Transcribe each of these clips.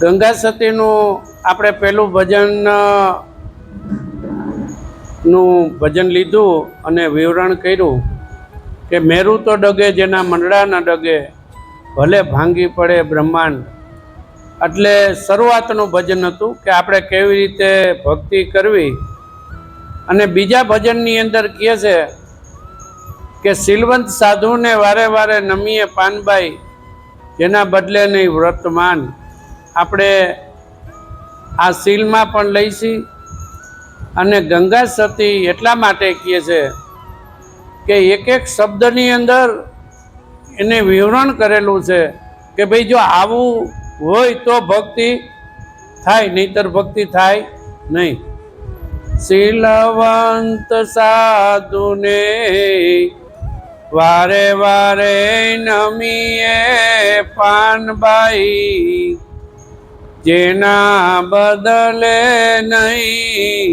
ગંગા સતીનું આપણે પહેલું ભજન લીધું અને વિવરણ કર્યું કે મેરું તો ડગે જેના મંડળા ન ડગે, ભલે ભાંગી પડે બ્રહ્માંડ. એટલે શરૂઆતનું ભજન હતું કે આપણે કેવી રીતે ભક્તિ કરવી. અને બીજા ભજનની અંદર કહે છે કે શીલવંત સાધુને વારે વારે નમીએ પાનબાઈ, જેના બદલે નહીં વ્રતમાન. આપણે આ શીલમાં પણ લઈશી. અને ગંગા સતી એટલા માટે કહે છે કે એક એક શબ્દની અંદર એને વિવરણ કરેલું છે કે ભાઈ જો આવું હોય તો ભક્તિ થાય, નહીતર ભક્તિ થાય નહીં. શીલવંત સાધુને વારે વારે નમીએ પાનબાઈ, જેના બદલે નહીં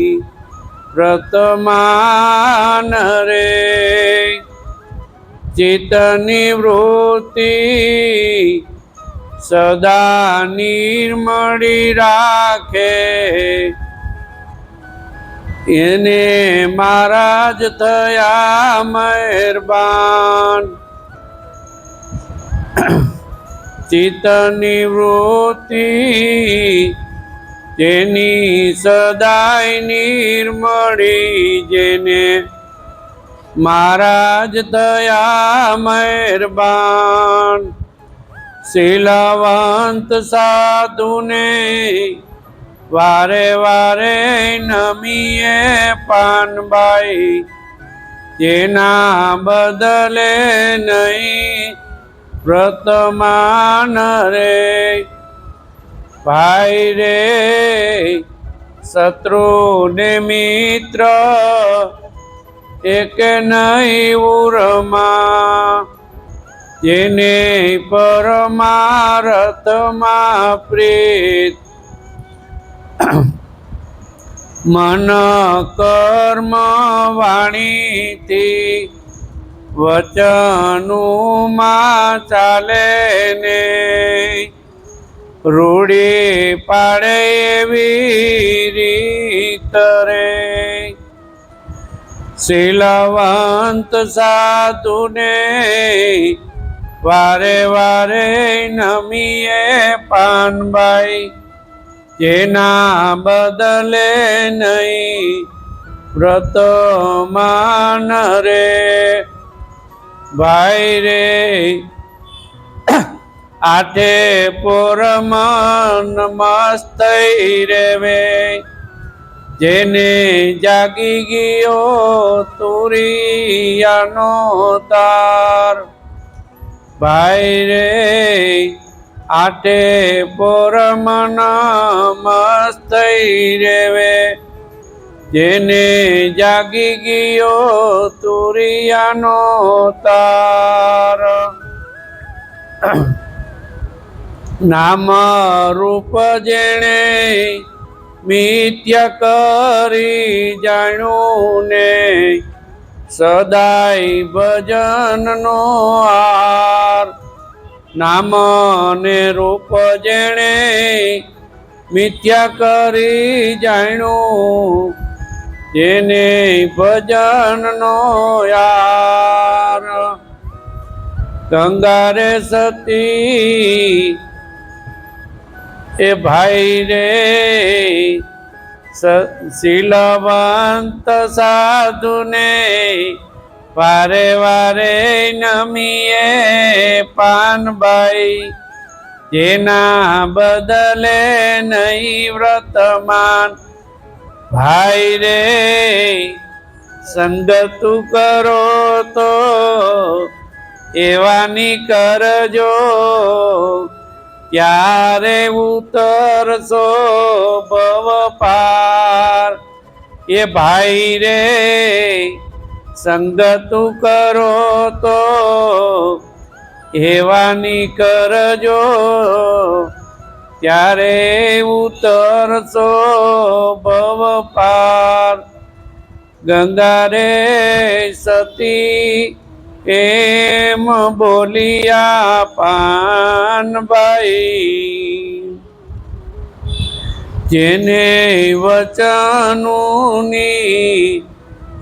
વ્રતમાન રે. ચિત્તની વૃત્તિ સદા નિર્મળી રાખે, એને મહારાજ થયા મહેરબાન. ચિત્તની વૃત્તિ તેની સદાય નિર્મળી, જેને મહારાજ થયા મહેરબાન. શીલવંત સાધુને વારે વારે નમીએ પાનબાઈ, જેના બદલે નહીં વ્રતમાન રે. ભાઈ રે શત્રુ ને મિત્ર એક નહીં ઉરમાં, જેને પરમાર્થમાં પ્રીત. મન કર્મ વાણીથી વચનુમાં ચાલે ને, રૂડી પાડે એવી રીત રે. શીલવંત સાધુને વારે વારે નમીએ પાનબાઈ, જેના બદલે નહીં વ્રતમાન રે. ભાઈ રે આઠે પોરમન મસ્ત રેવે, જેને જાગી ગયો તુરિયાનો તાર. ભાઈ રે આઠે પોરમન મસ્ત રેવે, જેને જાગી ગયો તુરિયાનો તાર. નામ રૂપ જેણે મિથ્ય કરી જાણ્યું ને, સદાય ભજનનો હાર. નામ ને રૂપ જેણે મિથ્યા કરી જાણ્યું, જેને ભજનનો યાર. ગંગા રે સતી એ ભાઈ રે શીલવંત સાધુને વારે વારે નમીએ પાનબાઈ, જેના બદલે નહીં વ્રતમાન. ભાઈ રે સંગત કરો તો એવાની કરજો, ત્યારે ઉતરશો ભવ પાર. એ ભાઈ રે સંગત કરો તો એવાની કરજો, ત્યારે ઉતરશો ભવ પાર. ગંગા રે સતી એમ બોલિયા પાનબાઈ. જેને વચનોની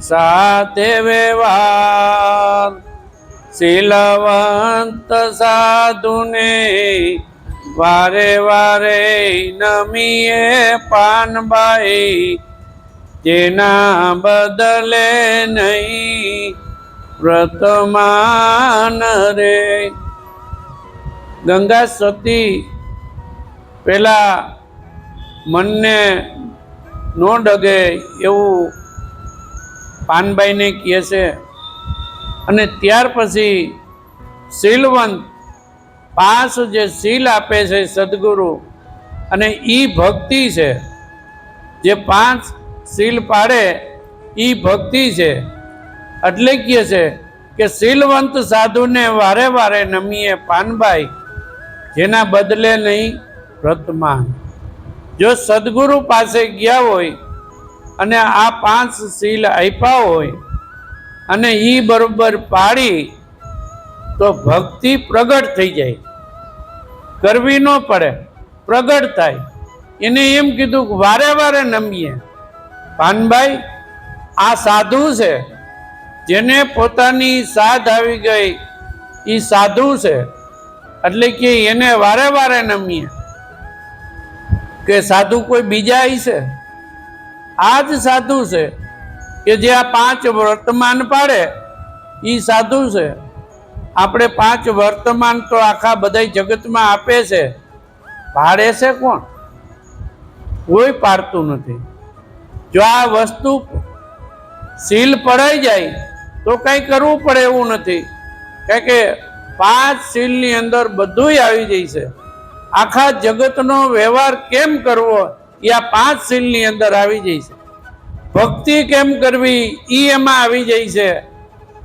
સાથે વ્યવહાર, શીલવંત સાધુને વારે વારે નમીએ પાનબાઈ, જેના બદલે નહીં વર્તમાન રે. ગંગા સતી પેલા મનને નો ડગે એવું પાનબાઈને કહે છે. અને ત્યાર પછી શીલવંત 5 જે શીલ આપે છે સદગુરુ, અને ઈ ભક્તિ છે. જે 5 શીલ પાડે ઈ ભક્તિ છે. એટલે કહે છે કે શીલવંત સાધુને વારે વારે નમીએ પાનબાઈ, જેના બદલે નહીં વર્તમાન. જો સદગુરુ પાસે ગયા હોય અને આ 5 શીલ આપ્યા હોય અને ઈ બરોબર પાડી તો ભક્તિ પ્રગટ થઈ જાય. કરવી ન પડે, પ્રગટ થાય. એને એમ કીધું કે વારે વારે નમીએ પાનબાઈ. આ સાધુ છે, જેને પોતાની સાધ આવી ગઈ એ સાધુ છે. એટલે કે એને વારે વારે નમીએ. કે સાધુ કોઈ બીજા છે? આ જ સાધુ છે કે જે આ 5 વર્તમાન પાડે એ સાધુ છે. આપણે 5 વર્તમાન તો આખા બધા જગતમાં આપે છે, પાડે છે કોણ? કોઈ પાડતું નથી. જો આ વસ્તુ સીલ પડાઈ જાય તો કંઈ કરવું પડે એવું નથી. કારણ કે 5 સીલની અંદર બધુંય આવી જાય છે. આખા જગતનો વ્યવહાર કેમ કરવો એ આ 5 સીલની અંદર આવી જાય છે. ભક્તિ કેમ કરવી એ એમાં આવી જાય છે.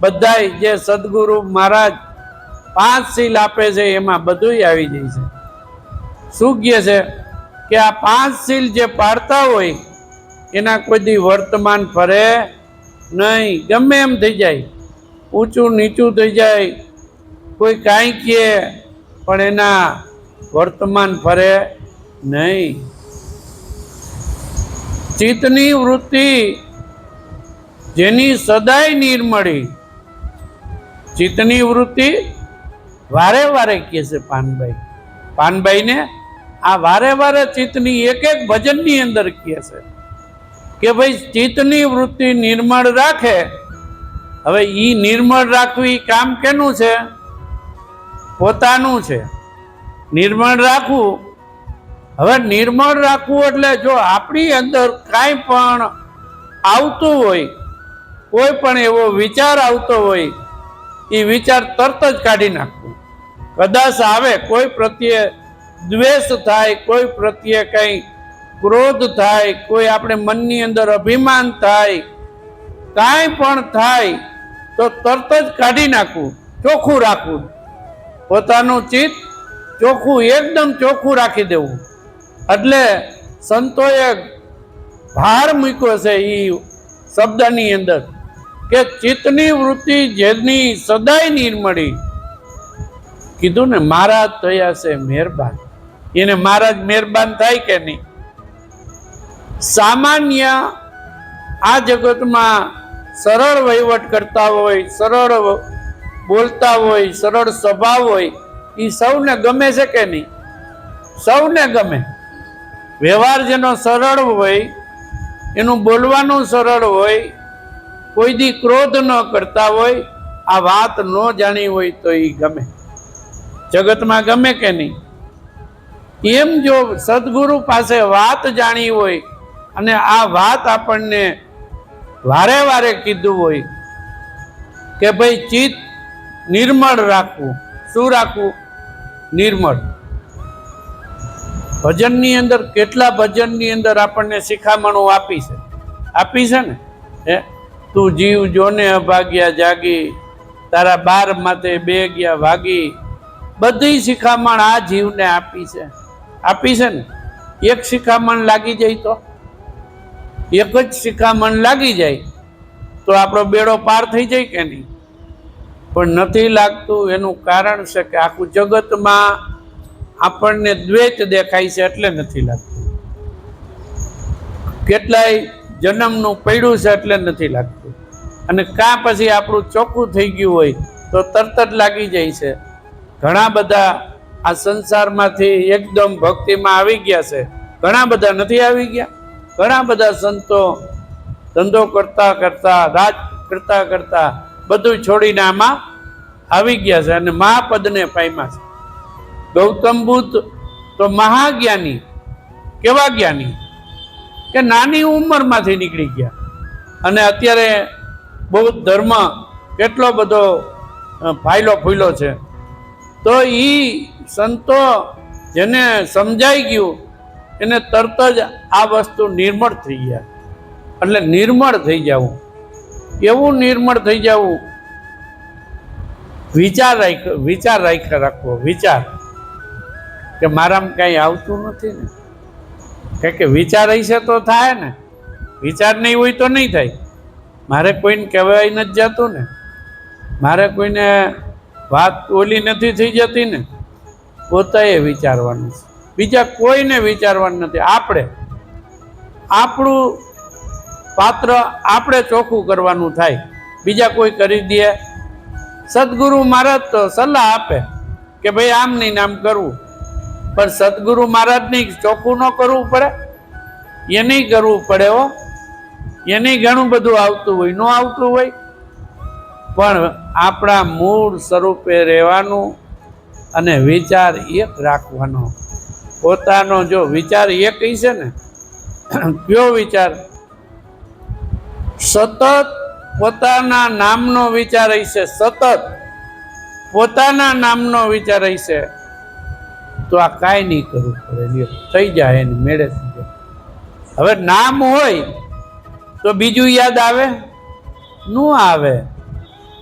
બધાય જે સદગુરુ મહારાજ 5 શીલ આપે છે એમાં બધુંય આવી જાય છે. શું કહે છે કે આ 5 શીલ જે પાડતા હોય એના કોઈ દી વર્તમાન ફરે નહીં. ગમે એમ થઈ જાય, ઊંચું નીચું થઈ જાય, કોઈ કાંઈ કહે પણ એના વર્તમાન ફરે નહીં. ચિત્તની વૃત્તિ જેની સદાય નિર્મળી, ચિત્તની વૃત્તિ વારે વારે કહે છે પાનબાઈ. પાનબાઈને આ વારે વારે ચિત્તની એક ભજનની અંદર કહે છે કે ભાઈ ચિત્તની વૃત્તિ નિર્મળ રાખે. હવે ઈ નિર્મળ રાખવી કામ કેનું છે? પોતાનું છે. નિર્મળ રાખવું. હવે નિર્મળ રાખવું એટલે જો આપણી અંદર કાંઈ પણ આવતું હોય, કોઈ પણ એવો વિચાર આવતો હોય, એ વિચાર તરત જ કાઢી નાખવું. કદાચ આવે, કોઈ પ્રત્યે દ્વેષ થાય, કોઈ પ્રત્યે કંઈ ક્રોધ થાય, કોઈ આપણે મનની અંદર અભિમાન થાય, કાંઈ પણ થાય તો તરત જ કાઢી નાખવું, ચોખ્ખું રાખવું. પોતાનું ચિત્ત ચોખ્ખું, એકદમ ચોખ્ખું રાખી દેવું. એટલે સંતોએ ભાર મૂક્યો છે એ શબ્દની અંદર કે ચિત્તની વૃત્તિ જેની સદાય નિર્મળી. કીધું ને મહારાજ થયા છે મહેરબાન. એને મહારાજ મહેરબાન થાય કે નહીં? સામાન્ય આ જગતમાં સરળ વહીવટ કરતા હોય, સરળ બોલતા હોય, સરળ સ્વભાવ હોય, એ સૌને ગમે છે કે નહીં? સૌને ગમે. વ્યવહાર જેનો સરળ હોય, એનું બોલવાનું સરળ હોય, કોઈ દી ક્રોધ ન કરતા હોય, આ વાત ન જાણી હોય તો એ ગમે. જગતમાં ગમે કે નહીં? એમ જો સદગુરુ પાસે વાત જાણી હોય અને આ વાત આપણને વારે વારે કીધું હોય કે ભાઈ ચિત્ત નિર્મળ રાખવું. શું રાખવું? નિર્મળ. ભજનની અંદર કેટલા ભજનની અંદર આપણને શિખામણો આપી છે ને? તું જીવ જોને અભાગ્યા જાગી, તારા 12 માથે 2 ગયા ભાગી. બધી શિખામણ આ જીવને આપી છે ને. એક શિખામણ લાગી જાય તો, એક જ શિખામણ લાગી જાય તો આપણો બેડો પાર થઈ જાય કે નહીં? પણ નથી લાગતું. એનું કારણ છે કે આખું જગતમાં આપણને દ્વૈત દેખાય છે એટલે નથી લાગતું. કેટલાય જન્મનું પડ્યું છે એટલે નથી લાગતું, અને કાં પછી આપણું ચોખ્ખું થઈ ગયું હોય તો તરત જ લાગી જાય છે. ઘણા બધા આ સંસારમાંથી એકદમ ભક્તિમાં આવી ગયા છે, ઘણા બધા નથી આવી ગયા. ઘણા બધા સંતો ધંધો કરતા કરતા, રાજ કરતા કરતા બધું છોડીને આમાં આવી ગયા છે અને મહાપદને પામ્યા છે. ગૌતમ બુદ્ધ તો મહાજ્ઞાની, કેવા જ્ઞાની કે નાની ઉંમરમાંથી નીકળી ગયા, અને અત્યારે બૌદ્ધ ધર્મ કેટલો બધો ફાયલો ફૂલ્યો છે. તો એ સંતો જેને સમજાઈ ગયું એને તરત જ આ વસ્તુ નિર્મળ થઈ ગયા. એટલે નિર્મળ થઈ જવું, એવું નિર્મળ થઈ જવું, વિચાર રાખવો, વિચાર કે મારામાં કાંઈ આવતું નથી ને, કે વિચાર હશે તો થાય ને, વિચાર નહીં હોય તો નહીં થાય. મારે કોઈને કહેવાય નથી જતું ને, મારે કોઈને વાત ઓલી નથી થઈ જતી ને, પોતાએ વિચારવાનું છે, બીજા કોઈને વિચારવાનું નથી. આપણું પાત્ર આપણે ચોખ્ખું કરવાનું થાય, બીજા કોઈ કરી દે. સદગુરુ મહારાજ તો સલાહ આપે કે ભાઈ આમ નહીં આમ કરવું, પણ સદગુરુ મહારાજ નહીં ચોખ્ખું ન કરવું પડે, એ નહીં કરવું પડે હો. એને ઘણું બધું આવતું હોય, ન આવતું હોય, પણ આપણા મૂળ સ્વરૂપે રહેવાનું અને વિચાર એક રાખવાનો. પોતાનો જો વિચાર એક હશે ને, કયો વિચાર? સતત પોતાના નામનો વિચાર હશે, સતત પોતાના નામનો વિચાર હશે તો આ કાંઈ નહીં કરવું પડે, થઈ જાય એને મેળે થઈ જાય. હવે નામ હોય તો બીજું યાદ આવે? ન આવે.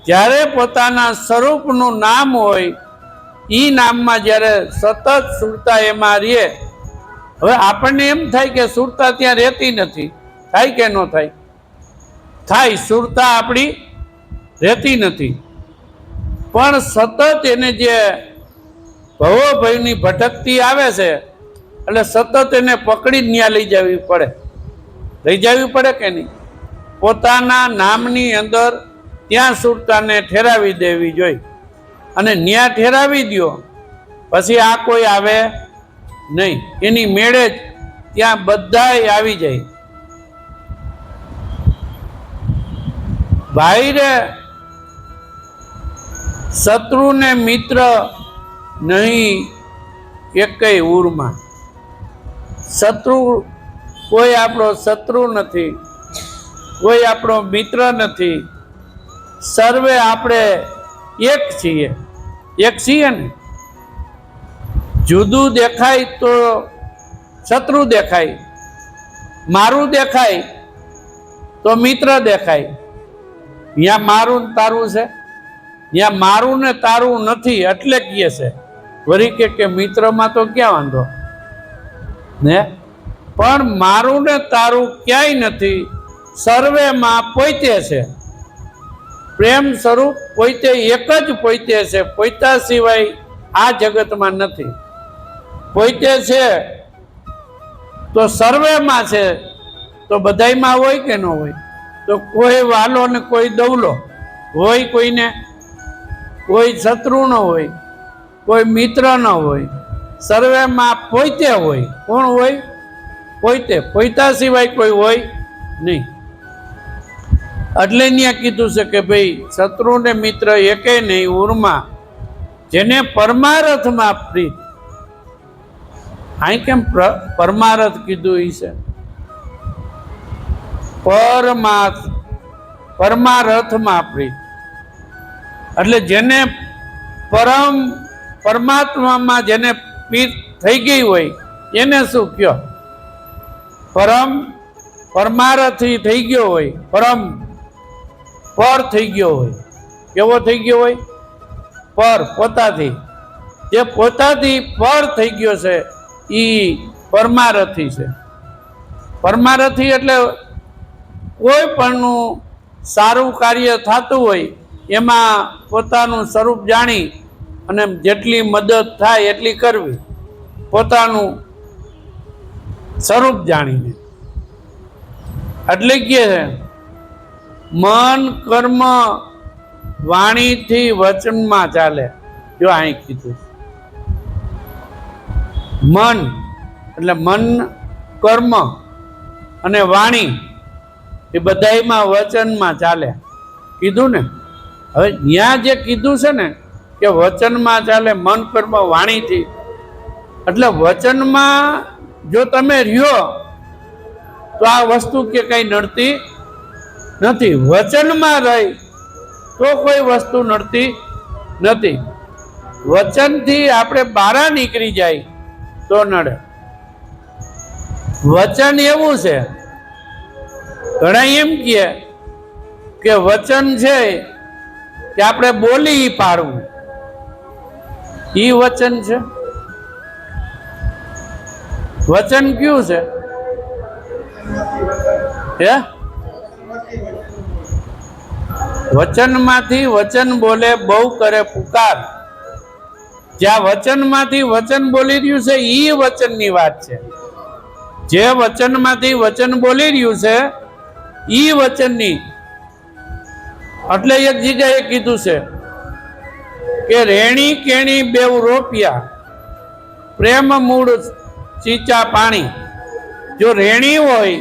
જ્યારે પોતાના સ્વરૂપનું નામ હોય, એ નામમાં જ્યારે સતત સુરતા એમાં રહે. હવે આપણને એમ થાય કે સુરતા ત્યાં રહેતી નથી, થાય કે ન થાય? થાય. સુરતા આપણી રહેતી નથી, પણ સતત એને જે ભવોભયની ભટકતી આવે છે, એટલે સતત એને પકડી ન્યા લઈ જવી પડે કે નહીં? પોતાના નામની અંદર ત્યાં સુરતાને ઠેરાવી દેવી જોઈએ, અને ન્યા ઠેરાવી દો પછી આ કોઈ આવે નહીં, એની મેળે જ ત્યાં બધાય આવી જાય. ભાઈ શત્રુ ને મિત્ર નહીં એકેય ઉરમાં. શત્રુ કોઈ આપણો શત્રુ નથી, કોઈ આપણો મિત્ર નથી, સર્વે આપણે એક છીએ ને. જુદું દેખાય તો શત્રુ દેખાય, મારું દેખાય તો મિત્ર દેખાય. ત્યાં મારું ને તારું છે, ત્યાં મારું ને તારું નથી એટલે કહે છે. વળી કે મિત્રમાં તો ક્યાં વાંધો ને, પણ મારું ને તારું ક્યાંય નથી, સર્વેમાં પોતે છે. પ્રેમ સ્વરૂપ પોતે એક જ પોતે છે, પોતા સિવાય આ જગતમાં નથી. પોતે છે તો સર્વેમાં છે, તો બધાયમાં હોય કે ન હોય? તો કોઈ વાલો ને કોઈ દવલો હોય, કોઈને કોઈ શત્રુ ન હોય, કોઈ મિત્ર ન હોય, સર્વેમાં પોતે હોય. કોણ હોય? પોતે. પોતા સિવાય કોઈ હોય નહીં. એટલે ત્યાં કીધું છે કે ભાઈ શત્રુ ને મિત્ર એકે નહીં ઉરમાં, જેને પરમારથમાં પ્રીત. અહીં કેમ પરમારથ કીધું? એ છે પરમારથમાં પ્રીત, એટલે જેને પરમાત્મામાં જેને પ્રીત થઈ ગઈ હોય એને શું કયો? પરમારથી થઈ ગયો હોય, પર થઈ ગયો હોય. કેવો થઈ ગયો હોય? પર. પોતાથી. જે પોતાથી પર થઈ ગયો છે એ પરમારથી છે. પરમારથી એટલે કોઈ પણનું સારું કાર્ય થતું હોય એમાં પોતાનું સ્વરૂપ જાણી અને જેટલી મદદ થાય એટલી કરવી, પોતાનું સ્વરૂપ જાણીને. એટલે કે મન કર્મ વાણીથી વચનમાં ચાલે. જો અહીં કીધું મન એટલે મન, કર્મ અને વાણી એ બધાયમાં વચનમાં ચાલે કીધું ને. હવે ત્યાં જે કીધું છે ને કે વચનમાં ચાલે, મન કર્મ વાણીથી, એટલે વચનમાં જો તમે રહ્યો તો આ વસ્તુ કે કઈ નડતી નથી. વચનમાં રહી તો કોઈ વસ્તુ નડતી નથી. વચનથી આપણે બહાર નીકળી જાય તો નડે. વચન એવું છે, ઘણા એમ કે વચન છે કે આપણે બોલી પાડવું, ઈ વચન છે. વચન કયું છે? હે? વચનમાંથી વચન બોલે બહુ કરે પુકાર. જ્યાં વચનમાંથી વચન બોલી રહ્યું છે ઈ વચનની વાત છે. જે વચનમાંથી વચન બોલી રહ્યું છે ઈ વચનની. એટલે એક જગ્યાએ કીધું છે કે રેણી કેણી બેવ રોપિયા, પ્રેમ મૂળ ચીચા પાણી. જો રેણી હોય,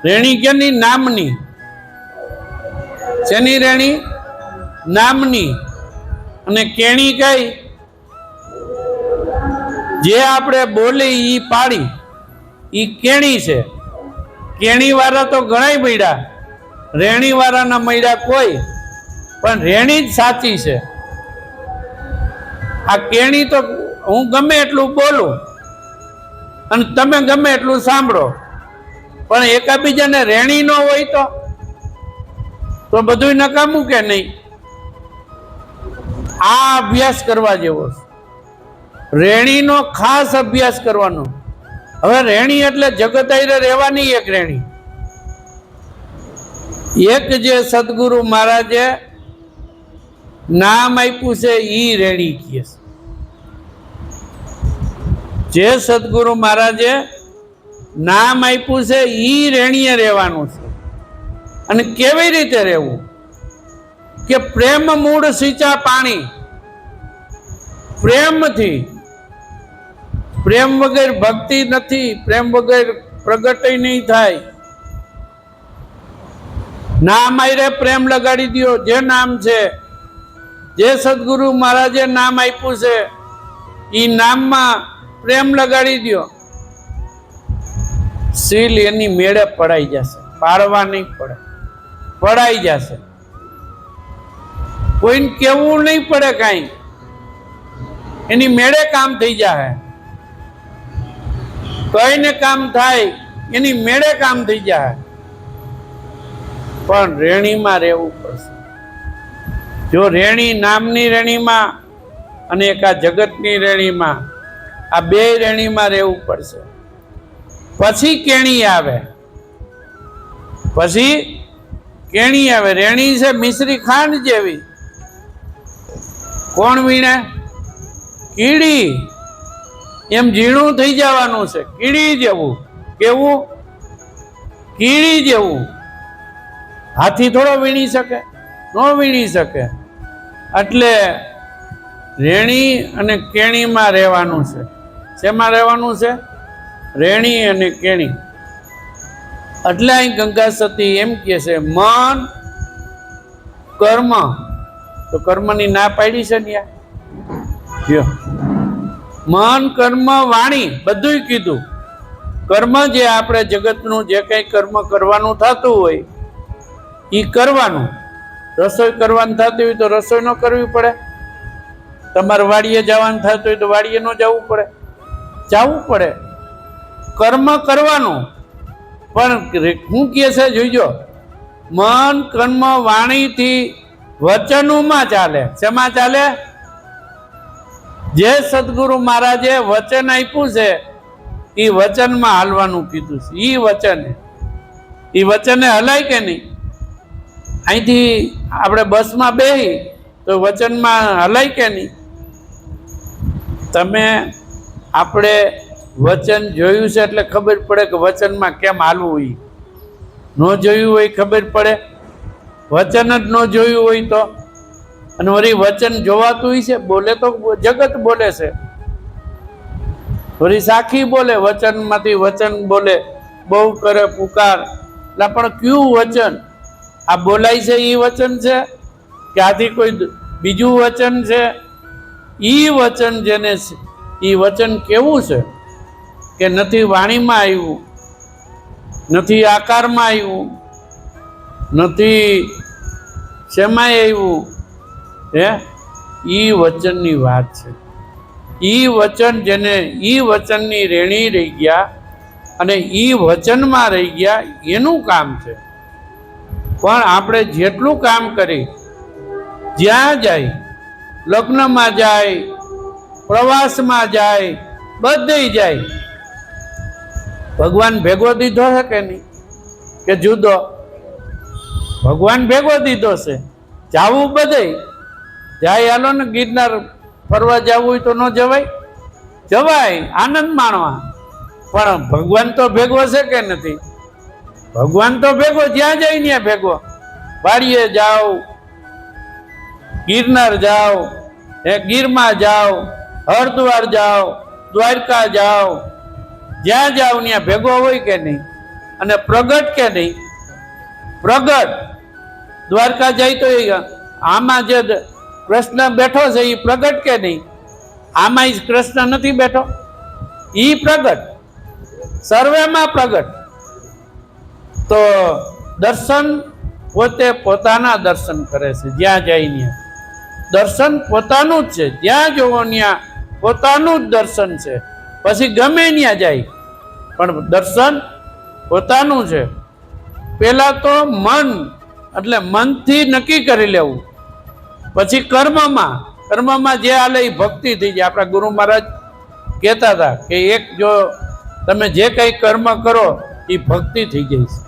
રેણી કેની? નામની. શેની રેણી? નામની. અને કેણી કઈ? જે આપણે બોલી ઈ પાડી, ઈ કેણી છે. કેણી વાળા તો ઘણા મળ્યા, રેણી વાળાના મળ્યા કોઈ, પણ રેણી જ સાચી છે. આ કેણી તો હું ગમે એટલું બોલું અને તમે ગમે એટલું સાંભળો, પણ એકાબીજાને રેણી ન હોય તો બધું નકામું કે નહીં? આ અભ્યાસ કરવા જેવો છે. રેણીનો ખાસ અભ્યાસ કરવાનો. હવે રેણી એટલે જગત આયરે રહેવાની એક રેણી. એક જે સદગુરુ મહારાજે નામ આપ્યું છે ઈ રેણી કહે છે. જે સદગુરુ મહારાજે નામ આપ્યું છે ઈ રેણીએ રહેવાનું છે. અને કેવી રીતે રહેવું? કે પ્રેમ મૂળ સિંચા પાણી. પ્રેમથી. પ્રેમ વગર ભક્તિ નથી, પ્રેમ વગર પ્રગટ નહીં થાય. નામ આયરે પ્રેમ લગાડી દો. જે નામ છે, જે સદગુરુ મહારાજે નામ આપ્યું છે ઈ નામમાં પ્રેમ લગાડી દો. સીલ એની મેળે પડાઈ જશે, પાડવા નહીં પડે, પડાઈ જશે. કોઈને કેવું નહીં પડે કાંઈ, એની મેળે કામ થઈ જાય. કઈને કામ થાય એની મેળે કામ થઈ જાય. પણ રેણીમાં રહેવું પડશે. જો રેણી, નામની રેણીમાં અને એક આ જગતની રેણીમાં, આ બે રેણીમાં રહેવું પડશે. પછી કેણી આવે, પછી કેણી આવે. રેણી છે મિશ્રી ખાંડ જેવી. કોણ વીણે? કીડી. એમ ઝીણું થઈ જવાનું છે, કીડી જેવું. કેવું? કીડી જેવું. હાથી થોડો વીણી શકે? ન વીણી શકે. એટલે રેણી અને કેણીમાં રહેવાનું છે. શેમાં રહેવાનું છે? રેણી અને કેણી. એટલે અહીં ગંગા સતી એમ કહે છે મન કર્મ. તો કર્મની ના પાડી છે ને? મન કર્મ વાણી બધું કીધું. કર્મ જે આપણે જગતનું જે કંઈ કર્મ કરવાનું થતું હોય એ કરવાનું. રસોઈ કરવાની થતી હોય તો રસોઈ ન કરવી પડે. તમારે વાડીએ જવાનું થતું હોય તો વાડીએ ન જવું પડે? જવું પડે. કર્મ કરવાનું. પણ શું કહે છે જોઈજો, મન કર્મ વાણીથી વચનોમાં ચાલે. શેમાં ચાલે? જે સદગુરુ મહારાજે વચન આપ્યું છે એ વચનમાં હાલવાનું કીધું છે. એ વચન, એ વચને હલાય કે નહીં? અહીંથી આપણે બસમાં બેસી તો વચનમાં હલાય કે નહીં? તમે આપણે વચન જોયું છે એટલે ખબર પડે કે વચનમાં કેમ હાલવું. ન જોયું હોય ખબર પડે, વચન જ ન જોયું હોય તો. અને વળી વચન જોવાતું હોય છે, બોલે તો જગત બોલે છે, વળી સાખી બોલે, વચનમાંથી વચન બોલે, બહુ કરે પુકાર. એટલે પણ કયું વચન? આ બોલાય છે એ વચન છે કે આથી કોઈ બીજું વચન છે? ઈ વચન જેને ઈ વચન કેવું છે કે નથી વાણીમાં આવ્યું, નથી આકારમાં આવ્યું, નથી શેમાંય આવ્યું, હે? ઈ વચનની વાત છે. ઈ વચન જેને ઈ વચનની રેણી રહી ગયા અને ઈ વચનમાં રહી ગયા, એનું કામ છે. પણ આપણે જેટલું કામ કરી, જ્યાં જાય, લગ્નમાં જાય, પ્રવાસમાં જાય, બધે જાય, ભગવાન ભેગો દીધો છે કે નહીં? કે જુદો? ભગવાન ભેગો દીધો છે. જાવું બધે જાય. હાલો ને ગિરનાર ફરવા જવું હોય તો ન જવાય? જવાય, આનંદ માણવા. પણ ભગવાન તો ભેગો છે કે નથી? ભગવાન તો ભેગો, જ્યાં જાય ત્યાં ભેગો. વાડીએ જાઓ, ગિરનાર જાઓ, ગીરમાં જાઓ, હરદ્વાર જાઓ, દ્વારકા જાઓ, જ્યાં જાઓ ત્યાં ભેગો હોય કે નહીં? અને પ્રગટ કે નહીં? પ્રગટ. દ્વારકા જાય તો આમાં જે કૃષ્ણ બેઠો છે એ પ્રગટ કે નહીં? આમાં કૃષ્ણ નથી બેઠો, એ પ્રગટ, સર્વેમાં પ્રગટ. તો દર્શન પોતે પોતાના દર્શન કરે છે, જ્યાં જાય ત્યાં. દર્શન પોતાનું જ છે, જ્યાં જોવો ત્યાં પોતાનું જ દર્શન છે. પછી ગમે ત્યાં જાય પણ દર્શન પોતાનું છે. પેલા તો મન, એટલે મનથી નક્કી કરી લેવું. પછી કર્મમાં જે હાલે એ ભક્તિ થઈ જાય. આપણા ગુરુ મહારાજ કહેતા હતા કે એક જો તમે જે કંઈ કર્મ કરો એ ભક્તિ થઈ જાય છે.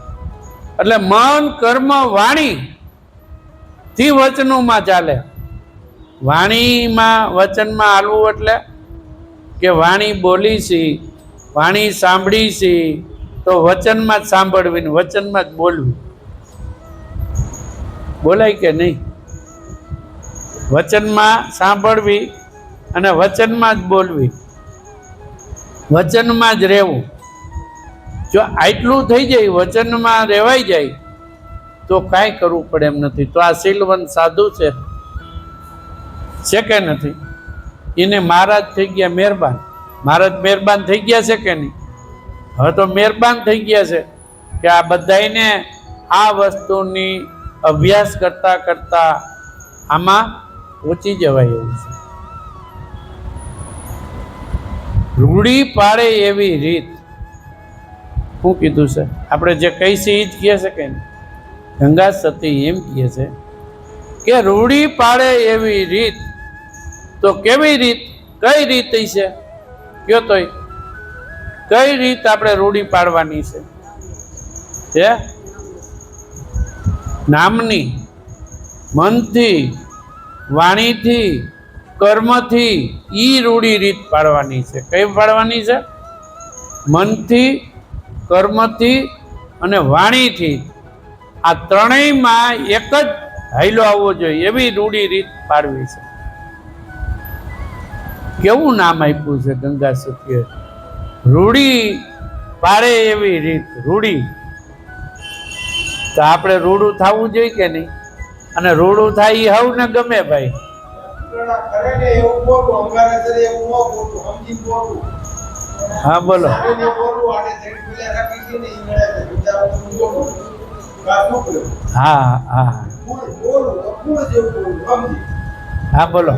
એટલે મન, કર્મ, વાણી થી વચનોમાં ચાલે. વાણીમાં વચનમાં હાલવું એટલે કે વાણી બોલી છે, વાણી સાંભળી છે તો વચનમાં જ સાંભળવી ને વચનમાં જ બોલવી. બોલાય કે નહીં? વચનમાં સાંભળવી અને વચનમાં જ બોલવી, વચનમાં જ રહેવું. જો આટલું થઈ જાય, વચનમાં રહેવાઈ જાય તો કાંઈ કરવું પડે એમ નથી. તો આ શીલવંત સાધુ છે કે નથી? એને મહારાજ થઈ ગયા મહેરબાન. મહારાજ મહેરબાન થઈ ગયા છે કે નહીં? હવે તો મહેરબાન થઈ ગયા છે કે આ બધાને આ વસ્તુની અભ્યાસ કરતા કરતા આમાં પહોંચી જવાય એવું છે. રૂડી પાડે એવી રીત. શું કીધું છે? આપણે જે કઈ છે એ જ કહે છે કે ગંગા સતી એમ કહે છે કે રૂડી પાડે એવી રીત. તો કેવી રીત? કઈ રીત છે? કયો તો કઈ રીત આપણે રૂડી પાડવાની છે? નામની, મનથી, વાણીથી, કર્મથી ઈ રૂડી રીત પાડવાની છે. કઈ પાડવાની છે? મનથી, કર્મથી અને વાણીથી. આ ત્રણેયમાં એક જ હાઈલો આવવો જોઈએ એવી રૂડી રીત પાડવી છે. કેવું નામ આપ્યું છે ગંગા સતીએ? રૂડી પાડે એવી રીત. રૂડી. તો આપણે રૂડું થવું જોઈએ કે નહીં? અને રૂડું થાય એ હવ ને ગમે ભાઈ. હા બોલો. હા હા હા બોલો.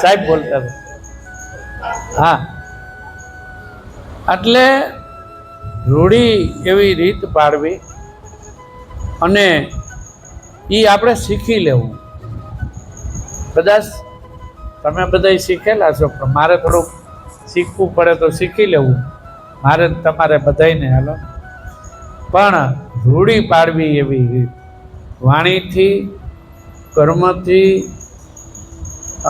સાહેબ બોલતા હતા. હા, એટલે રૂઢી એવી રીત પાડવી અને એ આપણે શીખી લેવું. કદાચ તમે બધા શીખેલા છો પણ મારે થોડુંક શીખવું પડે તો શીખી લેવું. મારે તમારે બધાને હાલો પણ રૂઢી પાડવી એવી રીત વાણીથી, કર્મથી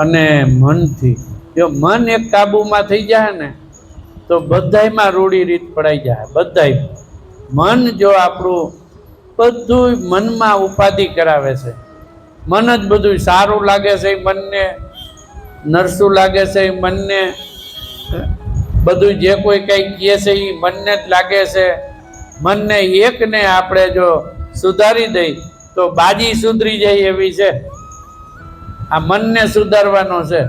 અને મનથી. જો મન એક કાબૂમાં થઈ જાય ને તો બધાયમાં રૂઢી રીત પડાઈ જાય. બધાય મન જો આપણું બધું મનમાં ઉપાધિ કરાવે છે, મન જ બધું સારું લાગે છે, મનને નરસું લાગે છે, મનને બધું જે કોઈ કંઈ કહે છે એ મનને જ લાગે છે. મનને એકને આપણે જો સુધારી દઈ તો બાજી સુધરી જાય એવી છે. આ મનને સુધારવાનો છે.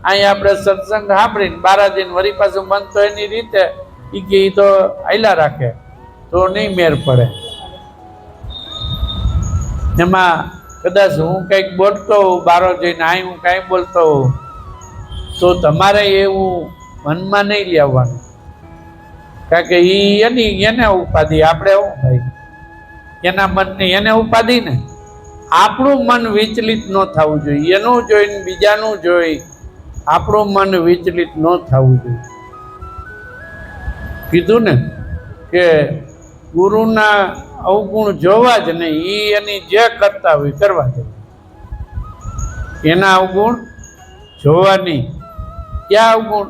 અહીં આપણે સત્સંગ સાંભળીને બારાજીને વળી પાછું મન તો એની રીતે એ તો આયલા રાખે તો નહીં મેર પડે. એમાં કદાચ હું કંઈક બોલતો હોઉં બારો જઈને અહીં હું કાંઈ બોલતો હોઉં તો તમારે એવું મનમાં નહીં લેવાનું, કારણ કે એને ઉપાધિ, આપણે શું ભાઈ એના મનની એને ઉપાધિ ને. આપણું મન વિચલિત ન થવું જોઈએ, એનું જોઈને બીજાનું જોઈ આપણું મન વિચલિત ન થવું જોઈએ. કીધું ને કે ગુરુના અવગુણ જોવા જ નહીં, એની જે કરતા હોય કરવા દે, એના અવગુણ જોવા નહીં. ક્યાં અવગુણ?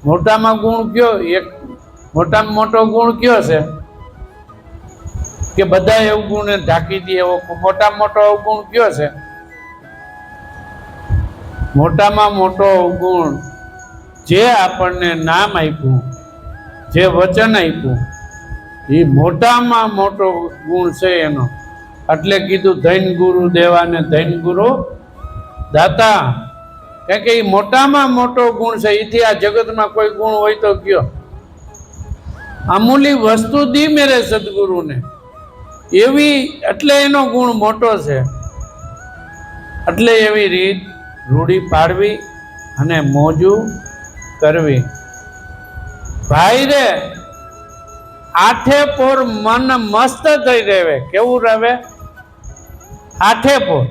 મોટામાં ગુણ કયો? એક મોટામાં મોટો ગુણ કયો છે કે બધા અવગુણને ઢાંકી દે એવો મોટામાં મોટો અવગુણ કયો છે? મોટામાં મોટો અવગુણ જે આપણને નામ આપ્યું, જે વચન આપ્યું, એ મોટામાં મોટો ગુણ છે એનો. એટલે કીધું ધૈન ગુરુ દેવાને ધૈન ગુરુ દાતા, કારણ કે એ મોટામાં મોટો ગુણ છે. એથી આ જગતમાં કોઈ ગુણ હોય તો કયો? અમૂલી વસ્તુ દી મેરે સદગુરુને, એવી એટલે એનો ગુણ મોટો છે. એટલે એવી રીત રૂઢી પાડવી અને મોજું કરવી. ભાઈ રે આઠે પોર મન મસ્ત થઈ રહેવે. કેવું રહે? આઠે પોર.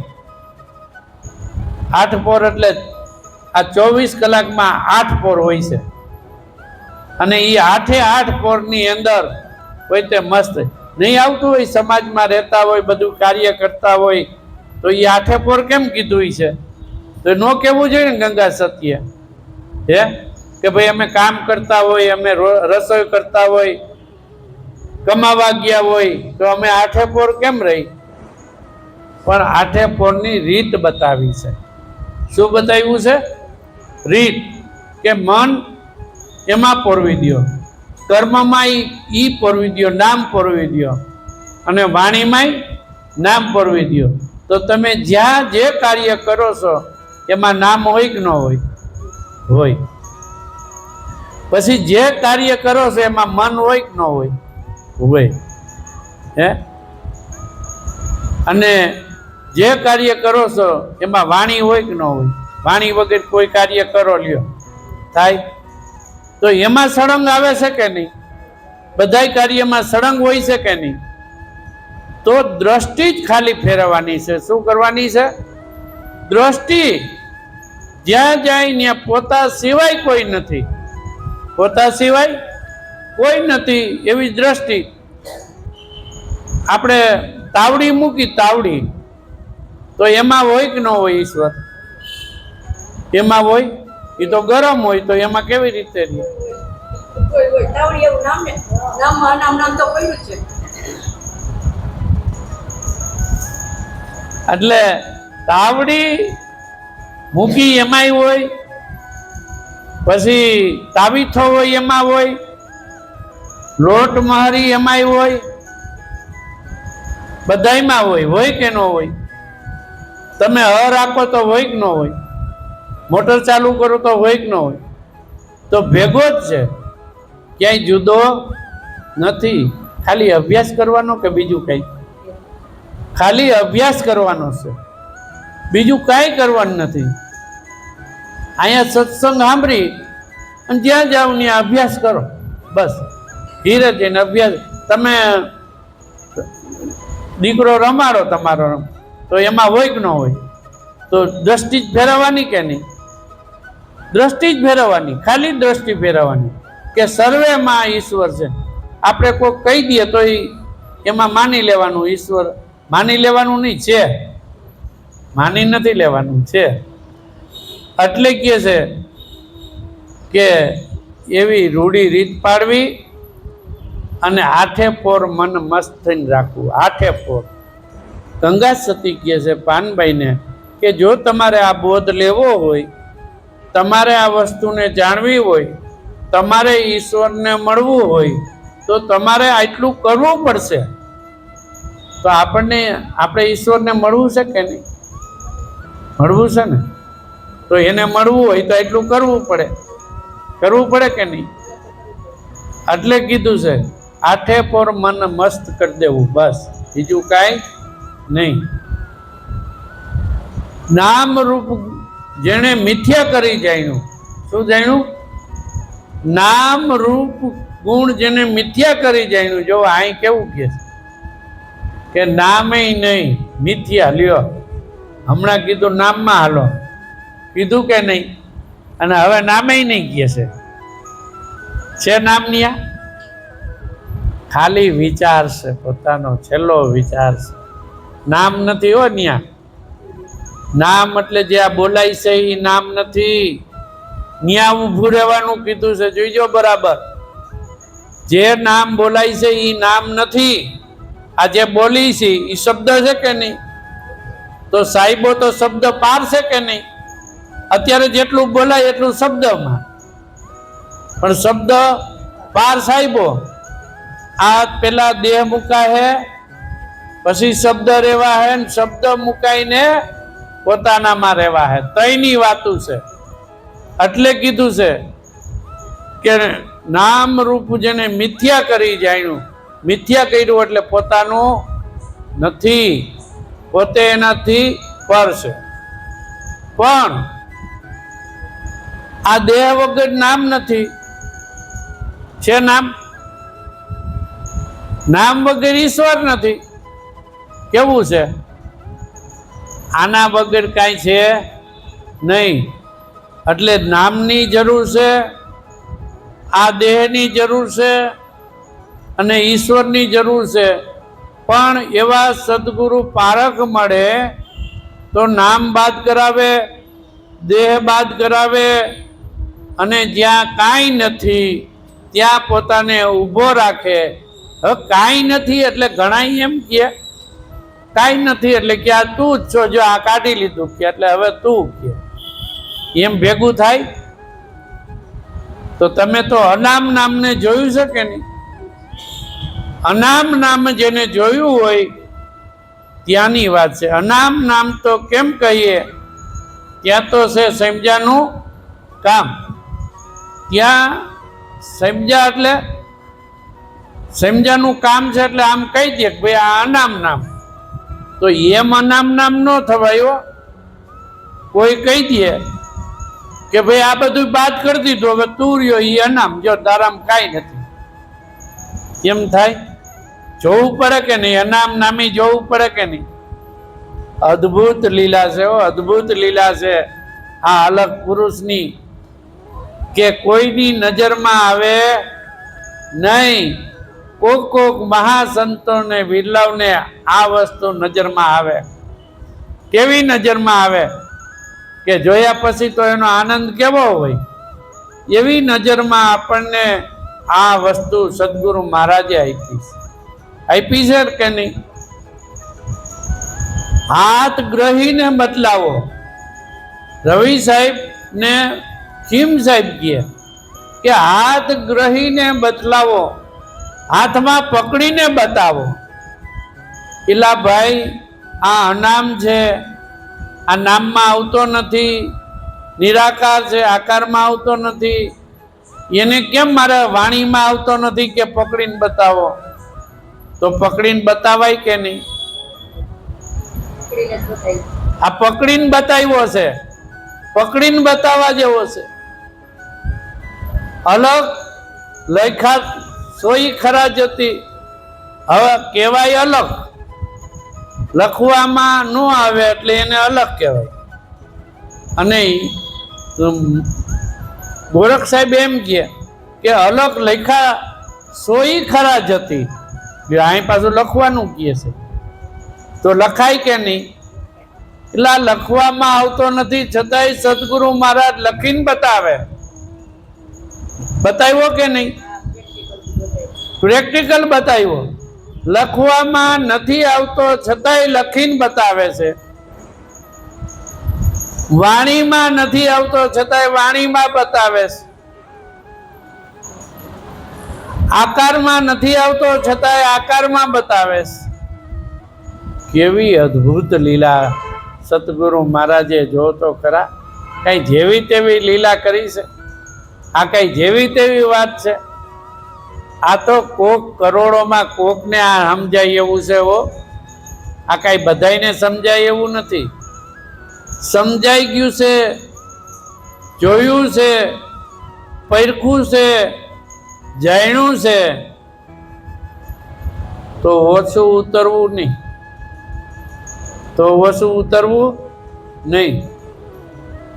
8 પોર એટલે આ 24 કલાકમાં 8 પોર હોય છે, અને એ 8 પોરની અંદર હોય તે મસ્ત નહીં આવતું હોય. સમાજમાં રહેતા હોય, બધું કાર્ય કરતા હોય તો એ 8 પોર કેમ કીધું છે? તો ન કહેવું જોઈએ ને ગંગા સત્ય હે કે ભાઈ અમે કામ કરતા હોય, અમે રસોઈ કરતા હોય, કમાવા ગયા હોય તો અમે 8 પોર કેમ રહી? પણ 8 પોરની રીત બતાવી છે. શું બતાવ્યું છે? રીત. કે મન એમાં પોરવી દો, કર્મમાં ઈ પોરવી દો, નામ પોરવી દો, અને વાણીમાં નામ પોરવી દો. તો તમે જ્યાં જે કાર્ય કરો છો એમાં નામ હોય કે ન હોય? હોય. પછી જે કાર્ય કરો છો એમાં મન હોય કે ન હોય? હોય. હે? અને જે કાર્ય કરો છો એમાં વાણી હોય કે ન હોય? વાણી વગર કોઈ કાર્ય કરો લ્યો થાય તો એમાં સળંગ આવે છે કે નહીં? બધાય કાર્યમાં સળંગ હોય છે કે નહીં? તો દ્રષ્ટિ જ ખાલી ફેરવવાની છે. શું કરવાની છે? દ્રષ્ટિ. જ્યાં જાય ત્યાં પોતા સિવાય કોઈ નથી, પોતા સિવાય કોઈ નથી એવી દ્રષ્ટિ. આપણે તાવડી મૂકી, તાવડી તો એમાં હોય કે ન હોય ઈશ્વર? એમાં હોય. એ તો ગરમ હોય તો એમાં કેવી રીતે રહે? એટલે તાવડી મૂકી એમાંય હોય, પછી તાવીથો હોય એમાં હોય, લોટ મહારી એમાંય હોય, બધાયમાં હોય. હોય કે ન હોય? તમે હર આપો તો હોય કે ન હોય? મોટર ચાલુ કરો તો હોય કે ન હોય? તો ભેગો જ છે, ક્યાંય જુદો નથી. ખાલી અભ્યાસ કરવાનો કે બીજું કંઈ? ખાલી અભ્યાસ કરવાનો છે, બીજું કાંઈ કરવાનું નથી. અહીંયા સત્સંગ સાંભળી અને જ્યાં જાઓ ત્યાં અભ્યાસ કરો, બસ. ધીરે જઈને અભ્યાસ. તમે દીકરો રમાડો તમારો તો એમાં હોય કે ન હોય? તો દ્રષ્ટિ જ ફેરવવાની કે નહીં? દ્રષ્ટિ જ ફેરવવાની, ખાલી દ્રષ્ટિ ફેરવવાની કે સર્વેમાં ઈશ્વર છે. આપણે કોઈ કહી દઈએ તો એમાં માની લેવાનું. ઈશ્વર માની લેવાનું નહીં, છે. માની નથી લેવાનું, છે. એટલે કહે છે કે એવી રૂઢી રીત પાડવી અને આઠે પોર મન મસ્ત થઈને રાખવું. આઠે પોર ગંગા સતી કહે છે પાનભાઈને કે જો તમારે આ બોધ લેવો હોય, તમારે આ વસ્તુને જાણવી હોય, તમારે ઈશ્વરને મળવું હોય તો તમારે આટલું કરવું પડશે. તો આપણે ઈશ્વરને મળવું છે કે નહીં? મળવું છે ને? તો એને મળવું હોય તો એટલું કરવું પડે કે નહીં? એટલે કીધું છે આઠે પોર મન મસ્ત કરી દેવું, બસ બીજું કાંઈ નહીં. નામ રૂપ જેણે મિથ્યા કરી જાણ્યું. શું જાણ્યું? નામ રૂપ ગુણ જેને મિથ્યા કરી જાણ્યું. જો અહીં કેવું કે નામે નહીં મિથ્યા લ્યો. હમણાં કીધું નામમાં હાલો, કીધું કે નહીં? અને હવે નામે નહીં કહે છે નામની ખાલી વિચાર છે, પોતાનો છેલ્લો વિચાર છે. નામ નથી હો ન્યા. નામ એટલે જે આ બોલાય છે એ નામ નથી. ન્યા ઊભું રહેવાનું કીધું છે, જોઈજો બરાબર. જે નામ બોલાય છે એ નામ નથી. આ જે બોલી છે એ શબ્દ છે કે નહીં? તો સાહેબો તો શબ્દ પાર છે કે નહીં? અત્યારે જેટલું બોલાય એટલું શબ્દમાં, પણ શબ્દ પાર સાહેબો. આ પેલા દેહ મુકાય હે, પછી શબ્દ રેવા હે, શબ્દ મુકાઈને પોતાનામાં રહેવા હે. તઈની વાતું છે. એટલે કીધું છે કે નામ રૂપ જેને મિથ્યા કરી જાણ્યું. મિથ્યા કર્યું એટલે પોતાનું નથી, પોતે એનાથી પર છે. પણ આ દેહ વગર નામ નથી. છે નામ? નામ વગર ઈશ્વર નથી. કેવું છે? આના વગર કાંઈ છે નહીં. એટલે નામની જરૂર છે, આ દેહની જરૂર છે અને ઈશ્વરની જરૂર છે. પણ એવા સદગુરુ પારખ મળે તો નામ બાદ કરાવે, દેહ બાદ કરાવે, અને જ્યાં કાંઈ નથી ત્યાં પોતાને ઊભો રાખે. હવે કાંઈ નથી એટલે ઘણા એમ કે કાંઈ નથી એટલે કે આ તું જ છો. જો આ કાઢી લીધું કે એટલે હવે તું કે એમ ભેગું થાય? તો તમે તો અનામ નામને જોયું છે કે નહીં? અનામ નામ જેને જોયું હોય ત્યાંની વાત છે. અનામ નામ તો કેમ કહીએ? ત્યાં તો છે સમજાનું કામ. ત્યાં સમજ્યા એટલે સમજાનું કામ છે. એટલે આમ કહી દે કે ભાઈ આ અનામ નામ. તો એમ અનામ નામ ન થવાય. કોઈ કહી દે કે ભાઈ આ બધું બાદ કરી દીધું, હવે તું રહ્યો એ અનામ. જો તારામ કાંઈ નથી, કેમ થાય? જોવું પડે કે નહીં? અનામ નામી જોવું પડે કે નહીં? અદ્ભુત લીલા છે. અદ્ભુત લીલા છે આ અલગ પુરુષની, કે કોઈની નજરમાં આવે નહીં. કોક મહાસંતોને વિરલાવને આ વસ્તુ નજરમાં આવે. કેવી નજરમાં આવે? કે જોયા પછી તો એનો આનંદ કેવો હોય? એવી નજરમાં આપણને આ વસ્તુ સદગુરુ મહારાજે આપી છે કે નહીં? હાથ ગ્રહીને બદલાવો. રવિ સાહેબ ને ચીમ સાહેબ કે હાથ ગ્રહીને બદલાવો, હાથમાં પકડીને બતાવો. પેલા ભાઈ આ અનામ છે, આ નામમાં આવતો નથી, નિરાકાર છે, આકારમાં આવતો નથી. એને કેમ મારે વાણીમાં આવતો નથી કે પકડીને બતાવો? તો પકડીને બતાવાય કે નહીં? આ પકડીને બતાવ્યો છે, પકડીને બતાવવા જેવો છે. અલગ લખા સોઈ ખરા જતી. હવે કહેવાય અલગ, લખવામાં ન આવે એટલે એને અલગ કહેવાય. અને ગોરખ સાહેબ એમ કે અલગ લખા સોઈ ખરા જતી. અહીં પાછું લખવાનું કહે છે, તો લખાય કે નહીં? એટલે લખવામાં આવતો નથી, છતાંય સદગુરુ મહારાજ લખીને બતાવે. બતાવ્યો કે નહીં? પ્રેક્ટિકલ બતાવ્યો. લખવામાં નથી આવતો છતાંય લખીને બતાવે છે. વાણીમાં નથી આવતો છતાંય વાણીમાં બતાવે છે. આકારમાં નથી આવતો છતાંય આકારમાં બતાવે છે. કેવી અદ્ભુત લીલા સતગુરુ મહારાજે જો તો ખરા. કઈ જેવી તેવી લીલા કરી છે? આ કઈ જેવી તેવી વાત છે? આ તો કોક કરોડોમાં કોકને આ સમજાય એવું છે. આ કઈ બધાયને સમજાય એવું નથી. સમજાઈ ગયું છે, જોયું છે, પરખ્યું છે, જાણ્યું છે, તો ઓછું ઉતરવું નહીં.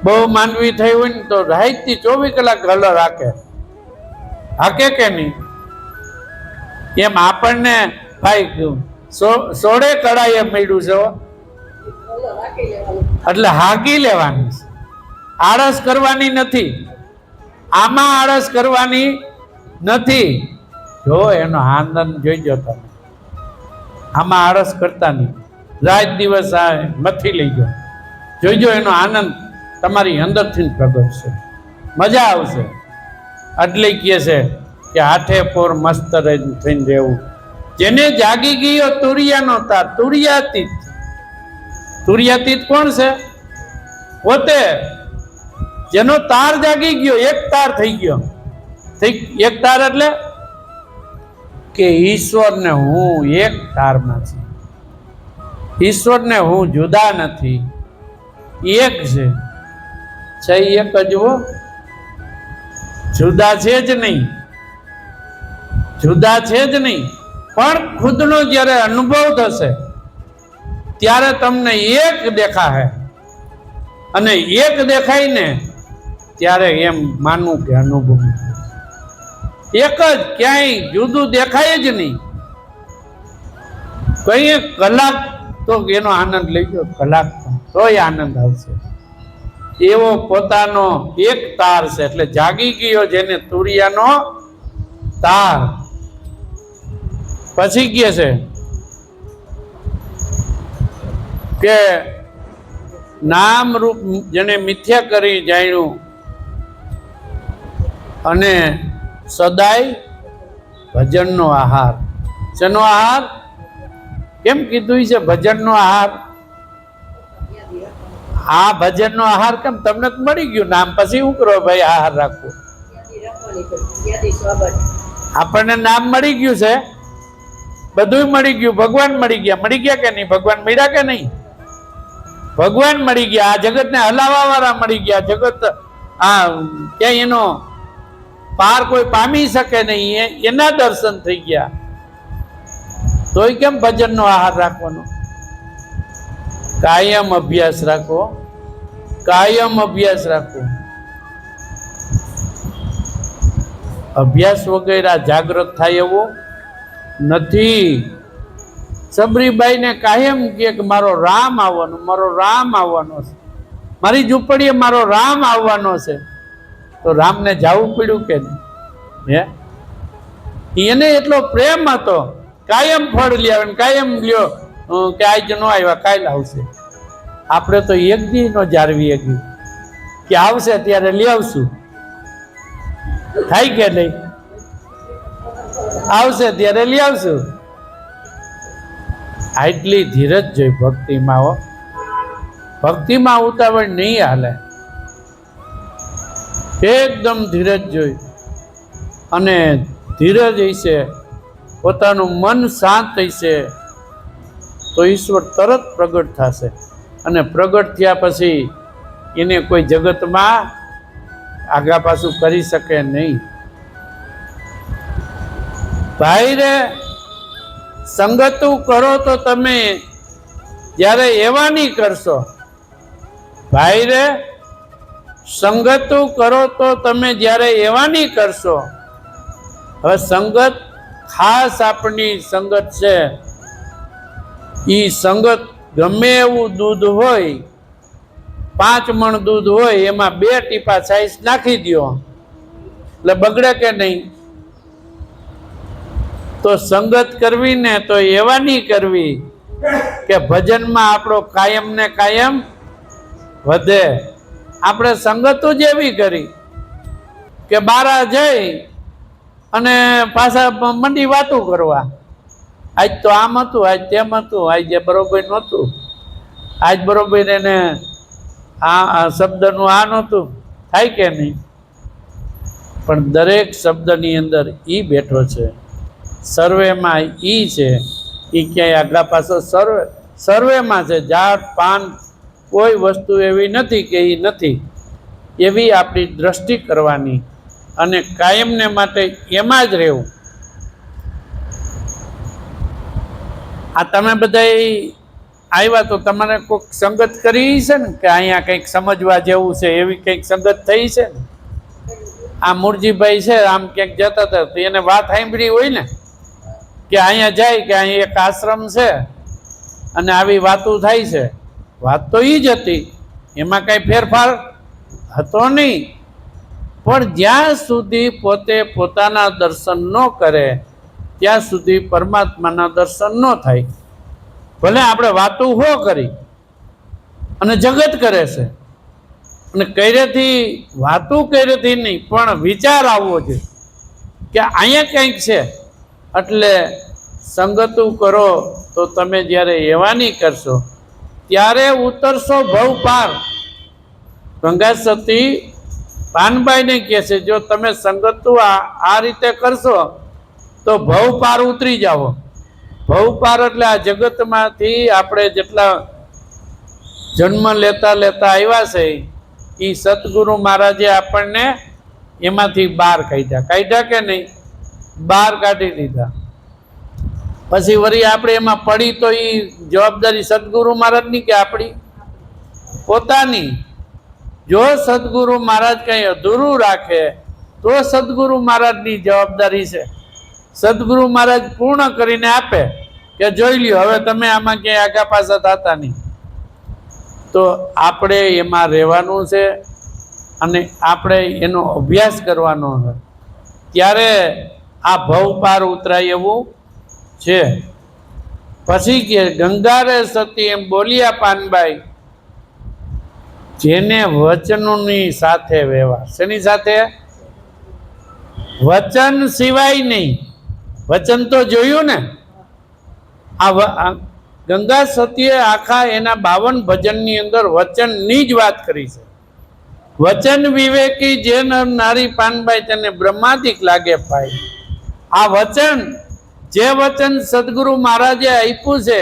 બહુ માનવી થઈ હોય ને તો રાતથી 24 કલાક હલર હાકે કે નહીં? એમ આપણને ભાઈ સોળે કળાએ મળ્યું છે, એટલે હાકી લેવાની છે. આળસ કરવાની નથી. આમાં આળસ કરવાની નથી. જો એનો આનંદ જોઈજો તમે. આમાં આળસ કરતા નહીં. રાત દિવસ આ મથી લઈ ગયો. જોઈજો એનો આનંદ તમારી અંદરથી પ્રગટ છે. મજા આવશે. એટલે કહે છે કે હાથે પોર મસ્ત થઈને રહેવું. જેને જાગી ગયો તુરિયાનો તાર. તુરિયાતીત. તુરિયાતીત કોણ છે? પોતે. જેનો તાર જાગી ગયો, એક તાર થઈ ગયો. એક તાર એટલે કે ઈશ્વરને હું એક તારમાં છું. ઈશ્વરને હું જુદા નથી, એક છે. એક જ હો, જુદા છે જ નહીં. જુદા છે જ નહીં. પણ ખુદનો જ્યારે અનુભવ થશે ત્યારે તમને એક દેખાશે. અને એક દેખાય ને ત્યારે એમ માનવું કે અનુભવ એક જ, ક્યાંય જુદું દેખાય જ નહીં. કઈ કલાક તો એનો આનંદ લઈજો, કલાક તોય આનંદ આવશે. એવો પોતાનો એક તાર છે. એટલે જાગી ગયો જેને તુરિયાનો તાર. પછી કહે છે કે નામ રૂપ જેને મિથ્યા કરી જાણ્યું અને સદાય ભજનનો આહાર. શેનો આહાર? કેમ કીધું છે ભજનનો આહાર? આ ભજનનો આહાર કેમ? તમને તો મળી ગયું નામ, પછી શું કરો ભાઈ આહાર રાખવો? આપણને નામ મળી ગયું છે, બધું મળી ગયું. ભગવાન મળી ગયા. મળી ગયા કે નહીં? ભગવાન મળ્યા કે નહીં? ભગવાન મળી ગયા. આ જગત ને હલાવા વાળા મળી ગયા. જગત આ ક્યાંય એનો પાર કોઈ પામી શકે નહીં, એના દર્શન થઈ ગયા. તોય કેમ ભજનનો આહાર રાખવાનો? કાયમ અભ્યાસ રાખો. કાયમ અભ્યાસ રાખો. અભ્યાસ વગેરે જાગૃત થાય એવું નથી. સબરીબાઈને કાયમ કે મારો રામ આવવાનો, મારો રામ આવવાનો છે, મારી ઝૂંપડીએ મારો રામ આવવાનો છે. તો રામને જવું પડ્યું કે નહીં? એને એટલો પ્રેમ હતો. કાયમ ફળ લ્યા, કાયમ લ્યો કે આજ ન આવ્યા કાલ આવશે. આપણે તો એક દી નો જાળવી ગયું કે આવશે ત્યારે લઈ આવશું. થાય કે નહીં? આવશે ત્યારે લઈ આવશું. આટલી ધીરજ જોઈ ભક્તિમાં. હો, ભક્તિમાં ઉતાવળ નહીં હાલે. એકદમ ધીરજ જોઈ. અને ધીરજ હશે, પોતાનું મન શાંત હશે, તો ઈશ્વર તરત પ્રગટ થશે. અને પ્રગટ થયા પછી એને કોઈ જગતમાં આગા પાછું કરી શકે નહીં. ભાઈ રે, સંગતું કરો તો તમે જ્યારે એવાની કરશો. ભાઈ રે, સંગતું કરો તો તમે જ્યારે એવાની કરશો. હવે સંગત ખાસ આપણી સંગત છે. એ સંગત ગમે એવું દૂધ હોય, 5 મણ દૂધ હોય, એમાં 2 ટીપા છાશ નાખી દો એટલે બગડે કે નહીં? તો સંગત કરવી ને તો એવાની કરવી કે ભજનમાં આપણો કાયમ ને કાયમ વધે. આપણે સંગતો જ એવી કરી કે બારા જઈ અને પાછા મંડી વાતું કરવા. આજ તો આમ હતું, આજ તેમ હતું, આજ જે બરોબર નહોતું, આજ બરોબર એને આ શબ્દનું આ નહોતું. થાય કે નહીં? પણ દરેક શબ્દની અંદર ઈ બેઠો છે, સર્વેમાં ઈ છે. ઈ ક્યાંય આગલા પાછો સર્વેમાં છે. જાત પાન કોઈ વસ્તુ એવી નથી કે ઈ નથી. એવી આપણી દ્રષ્ટિ કરવાની અને કાયમને માટે એમાં જ રહેવું. આ તમે બધા આવ્યા તો તમારે કોઈક સંગત કરી છે ને કે અહીંયા કંઈક સમજવા જેવું છે, એવી કંઈક સંગત થઈ છે ને? આ મૂળજીભાઈ છે, આમ ક્યાંક જતા હતા તો એને વાત સાંભળી હોય ને કે અહીંયા જાય કે અહીંયા એક આશ્રમ છે અને આવી વાતો થાય છે. વાત તો ઈ જ હતી, એમાં કાંઈ ફેરફાર હતો નહીં. પણ જ્યાં સુધી પોતે પોતાના દર્શન ન કરે ત્યાં સુધી પરમાત્માના દર્શન ન થાય. ભલે આપણે વાતો હો કરી અને જગત કરે છે, અને કર્યાથી વાતો કર્યાથી નહીં પણ વિચાર આવવો જોઈએ કે અહીંયા કંઈક છે. એટલે સંગતો કરો તો તમે જ્યારે એવાની કરશો ત્યારે ઉતરશો ભવ પાર. ગંગા સતી પાનબાઈને કહે છે, જો તમે સંગતો આ રીતે કરશો તો ભવ પાર ઉતરી જાઓ. ભવ પાર એટલે આ જગતમાંથી આપણે જેટલા જન્મ લેતા લેતા આવ્યા છે એ સદગુરુ મહારાજે આપણને એમાંથી બહાર કાઢ્યા કે નહીં? બહાર કાઢી દીધા. પછી વળી આપણે એમાં પડી તો એ જવાબદારી સદગુરુ મહારાજની કે આપણી? પોતાની. જો સદગુરુ મહારાજ કંઈ અધૂરું રાખે તો સદગુરુ મહારાજની જવાબદારી છે. સદગુરુ મહારાજ પૂર્ણ કરીને આપે કે જોઈ લ્યો, હવે તમે આમાં ક્યાંય આગા પાછા થતા નહીં. તો આપણે એમાં રહેવાનું છે અને આપણે એનો અભ્યાસ કરવાનો છે, ત્યારે આ ભવ પાર ઉતરાય એવું છે. પછી કે ગંગારે સતી એમ બોલ્યા પાનબાઈ, જેને વચનોની સાથે વ્યવહાર. શેની સાથે? વચન સિવાય નહીં. વચન તો જોયું ને. આ ગંગા સતીએ આખા એના 52 ભજનની અંદર વચનની જ વાત કરી છે. વચન વિવેકી જે નર નારી પાનબાઈ તેને બ્રહ્માદિક લાગે ભાઈ. આ વચન, જે વચન સદગુરુ મહારાજે આપ્યું છે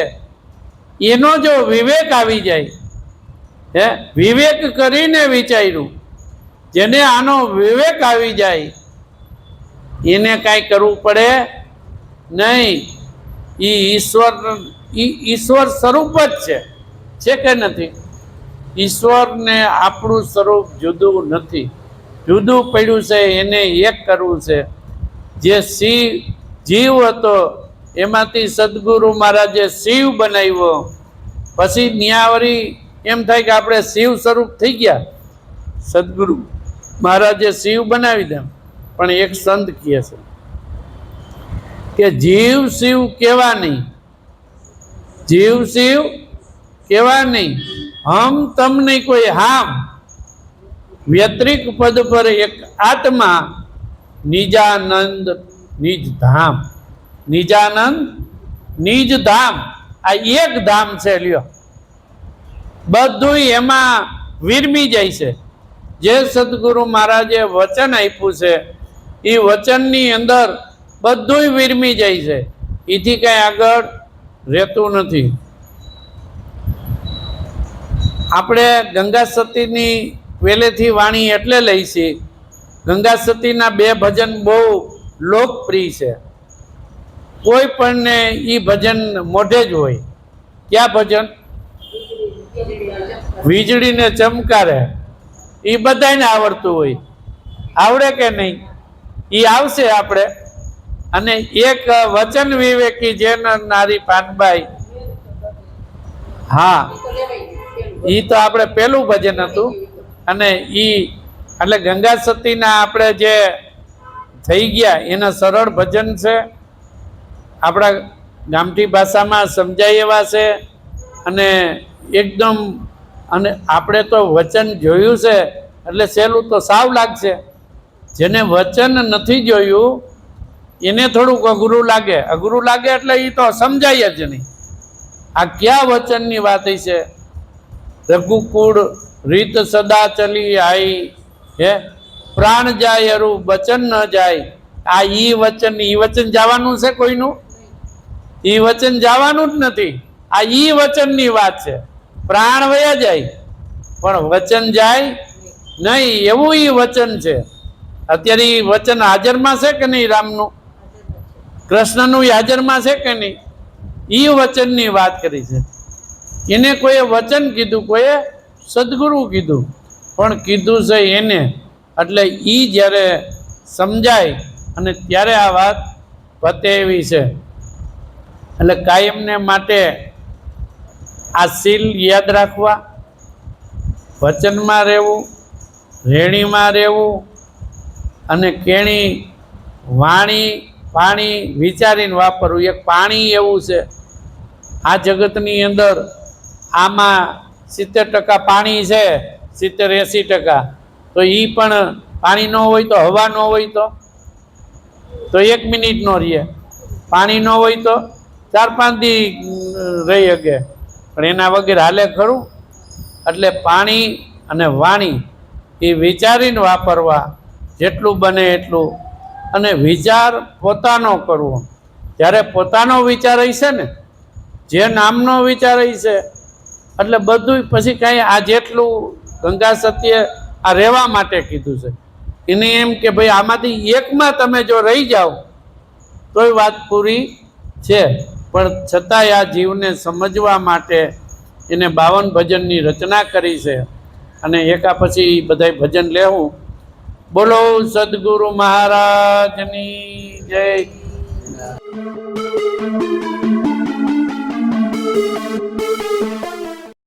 એનો જો વિવેક આવી જાય, વિવેક કરીને વિચાર્યું, જેને આનો વિવેક આવી જાય એને કાંઈ કરવું પડે નહીં. ઈશ્વર સ્વરૂપ જ છે કે નથી? ઈશ્વરને આપણું સ્વરૂપ જુદું નથી, જુદું પડ્યું છે. એને એક કરવું છે. જે જીવ હતો એમાંથી સદગુરુ મહારાજે શિવ બનાવ્યો. પછી ન્યાવરી એમ થાય કે આપણે શિવ સ્વરૂપ થઈ ગયા. સદગુરુ મહારાજે શિવ બનાવી દે. પણ એક સંત કહે છે કે જીવ શિવ કેવા નહીં, જીવ શિવ કેવા નહીં, હમ તમ નહીં કોઈ હામ, વ્યતિરિક પદ પર એક આત્મા, નિજાનંદ નિજ ધામ. નિજાનંદ નિજ ધામ, આ એક ધામ છે. લ્યો, બધું એમાં વિરમી જાય છે. જે સદગુરુ મહારાજે વચન આપ્યું છે એ વચનની અંદર બધું વિરમી જાય છે. એથી કઈ આગળ રહેતું નથી. આપણે ગંગા સતીની પહેલેથી વાણી એટલે લઈ છે. ગંગા સતીના 2 ભજન બહુ લોકપ્રિય છે. કોઈ પણને એ ભજન મોઢે જ હોય. ક્યાં ભજન? વીજળીને ચમકારે, એ બધાને આવડતું હોય. આવડે કે નહીં? એ આવશે આપણે. અને એક વચન વિવેકી જે નારી પાનબાઈ, હા, એ તો આપણે પેલું ભજન હતું. અને ઈ એટલે ગંગા સતીના આપણે જે થઈ ગયા એના સરળ ભજન છે. આપણા ગામઠી ભાષામાં સમજાય એવા છે અને એકદમ, અને આપણે તો વચન જોયું છે એટલે સહેલું તો સાવ લાગશે. જેને વચન નથી જોયું એને થોડુંક અઘરું લાગે. અઘરું લાગે એટલે એ તો સમજાય જ નહીં. આ ક્યાં વચનની વાત છે? રઘુકુળ રીત સદા ચલી આઈ, હે પ્રાણ જાય અરુ વચન ન જાય. આ ઈ વચન જવાનું છે કોઈનું? ઈ વચન જવાનું જ નથી. આ ઈ વચનની વાત છે. પ્રાણ વયા જાય પણ વચન જાય નહીં, એવું ઈ વચન છે. અત્યારે ઈ વચન હાજરમાં છે કે નહીં? રામનું, કૃષ્ણનું હાજરમાં છે કે નહીં? ઈ વચનની વાત કરી છે. એને કોઈએ વચન કીધું, કોઈએ સદગુરુ કીધું, પણ કીધું છે એને. એટલે ઈ જ્યારે સમજાય અને ત્યારે આ વાત પતે એવી છે. એટલે કાયમને માટે આ શીલ યાદ રાખવા, વચનમાં રહેવું, રેણીમાં રહેવું અને કેણી વાણી પાણી વિચારીને વાપરવું. એક પાણી એવું છે આ જગતની અંદર, આમાં 70% પાણી છે, 70-80%. તો એ પણ પાણી ન હોય તો, હવા ન હોય તો 1 મિનિટ નો રહે. પાણી ન હોય તો 4-5 દી રહી શકે, પણ એના વગર હાલે ખરું? એટલે પાણી અને વાણી એ વિચારીને વાપરવા જેટલું બને એટલું. અને વિચાર પોતાનો કરવો. જ્યારે પોતાનો વિચાર હશે ને, જે નામનો વિચાર હશે, એટલે બધું પછી કાંઈ આ જેટલું ગંગા સત્ય આ રહેવા માટે કીધું છે. એને એમ કે ભાઈ આમાંથી એકમાં તમે જો રહી જાઓ તોય વાત પૂરી છે. પણ છતાંય આ જીવને સમજવા માટે એને 52 ભજનની રચના કરી છે. અને એકા પછી બધાય ભજન લેવું. બોલો સદગુરુ મહારાજની જય.